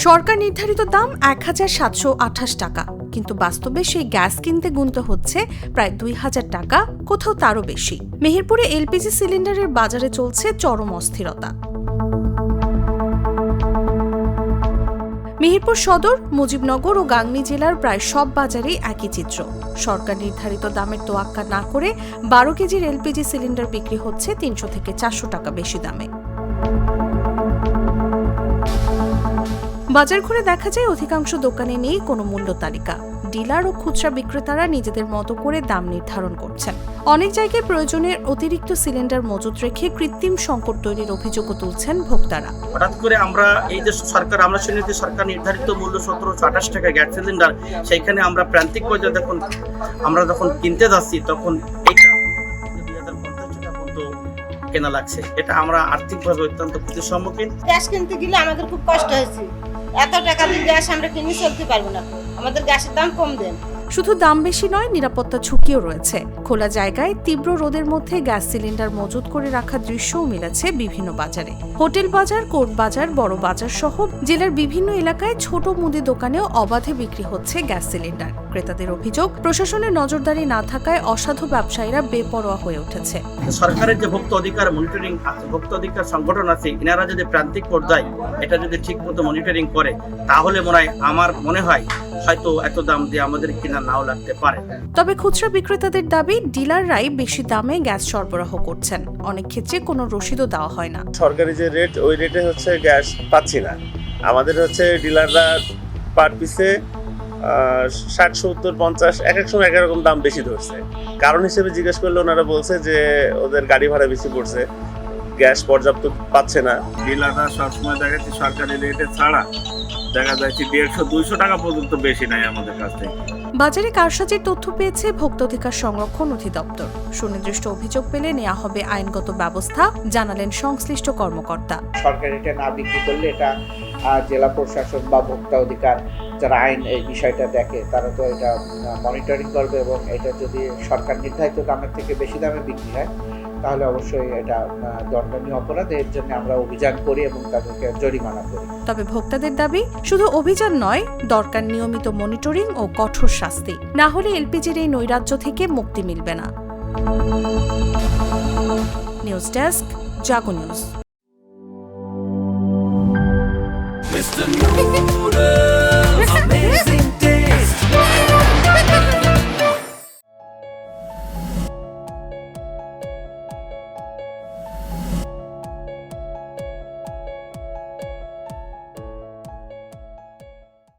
সরকার নির্ধারিত দাম ১,৭২৮ টাকা, কিন্তু বাস্তবে সেই গ্যাস কিনতে গুনতে হচ্ছে প্রায় ২,০০০ টাকা, কোথাও তারও বেশি। মেহেরপুরে এলপিজি সিলিন্ডারের বাজারে চলছে চরম অস্থিরতা। মেহেরপুর সদর, মুজিবনগর ও গাংনী জেলার প্রায় সব বাজারেই একই চিত্র। সরকার নির্ধারিত দামের তোয়াক্কা না করে ১২ কেজির এলপিজি সিলিন্ডার বিক্রি হচ্ছে ৩০০ থেকে ৪০০ টাকা বেশি দামে। বাজার ঘুরে দেখা যায় অধিকাংশ দোকানে নেই কোনো মূল্য তালিকা। ডিলার ও খুচরা বিক্রেতারা নিজেদের মতো করে দাম নির্ধারণ করছেন। অনেক জায়গায় প্রয়োজনের অতিরিক্ত সিলিন্ডার মজুত রেখে কৃত্রিম সংকট তৈরির অভিযোগও তুলছেন ভোক্তারা। হঠাৎ করে আমরা এই যে আমরা শুনেছি সরকার নির্ধারিত মূল্য ১৭২৮ টাকা গ্যাস সিলিন্ডার, সেইখানে আমরা প্রান্তিক পর্যায়ে আমরা যখন কিনতে যাচ্ছি তখন এটা ২,০৫০ টাকা পর্যন্ত কেনা লাগছে। এটা আমরা আর্থিকভাবে অত্যন্ত ক্ষতির সম্মুখীন। গ্যাস কিনতে গেলে আমাদের খুব কষ্ট হয়েছে। এত টাকা দিয়ে গ্যাস আমরা কিনে চলতে পারবো না, আমাদের গ্যাসের দাম কম দেন। শুধু দাম বেশি নয়, নিরাপত্তা ঝুঁকিও রয়েছে। খোলা জায়গায় তীব্র রোদের মধ্যে গ্যাস সিলিন্ডার মজুত করে রাখার দৃশ্যও মিলেছে বিভিন্ন বাজারে। হোটেল বাজার, কোর্ট বাজার, বড় বাজার সহ জেলার বিভিন্ন এলাকায় ছোট মুদি দোকানেও অবাধে বিক্রি হচ্ছে গ্যাস সিলিন্ডার। ক্রেতাদের অভিযোগ, প্রশাসনের নজরদারি না থাকায় অসাধু ব্যবসায়ীরা বেপরোয়া হয়ে উঠেছে। সরকারের যে ভোক্তা অধিকার মনিটরিং আছে, ভোক্তা অধিকার সংগঠন আছে, এনারা যদি প্রান্তিক পর্যায়ে এটা যদি ঠিকমতো মনিটরিং করে তাহলে আমার মনে হয় হয়তো এত দাম দিয়ে আমাদের কিনা নাও লাগতে পারে। তবে খুচরা বিক্রেতাদের দাবি, ডিলাররাই বেশি দামে গ্যাস সরবরাহ করছেন। অনেক ক্ষেত্রে কোনো রসিদও দেওয়া হয় না। সরকারি যে রেট, ওই রেটে হচ্ছে গ্যাস পাচ্ছি না। আমাদের হচ্ছে ডিলাররা পার পিসে ৬০, ৭০, ৫০ এক এক সময় এক রকম দাম বেশি ধরছে। কারণ হিসেবে জিজ্ঞেস করলে ওনারা বলছে যে ওদের গাড়ি ভাড়া বেশি পড়ছে, গ্যাস পর্যাপ্ত পাচ্ছে না। ডিলাররা সবসময় দেখা যাচ্ছে সরকারি রেটে ছাড়া দেখা যাচ্ছে ১৫০-২০০ টাকা পর্যন্ত বেশি নাই আমাদের কাছ থেকে। বাজারে কারসাজির তথ্য পেয়েছে ভোক্তা অধিকার সংরক্ষণ অধিদপ্তর। সুনির্দিষ্ট অভিযোগ পেলে নেওয়া হবে আইনগত ব্যবস্থা, জানালেন সংশ্লিষ্ট কর্মকর্তা। সরকার এটা না বিক্রি করলে এটা জেলা প্রশাসন বা ভোক্তা অধিকার যারা আইন এই বিষয়টা দেখে তারা তো এটা মনিটরিং করবে, এবং এটা যদি সরকার নির্ধারিত দামের থেকে বেশি দামে বিক্রি হয় তাহলে অবশ্যই এটা দণ্ডনীয় অপরাধ। এর জন্য আমরা অভিযান করি এবং তাদেরকে জরিমানা করি। তবে ভোক্তাদের দাবি, শুধু অভিযান নয়, দরকার নিয়মিত মনিটরিং ও কঠোর শাস্তি। না হলে এলপিজির এই নৈরাজ্য থেকে মুক্তি মিলবে না। নিউজ ডেস্ক, জাগো নিউজ।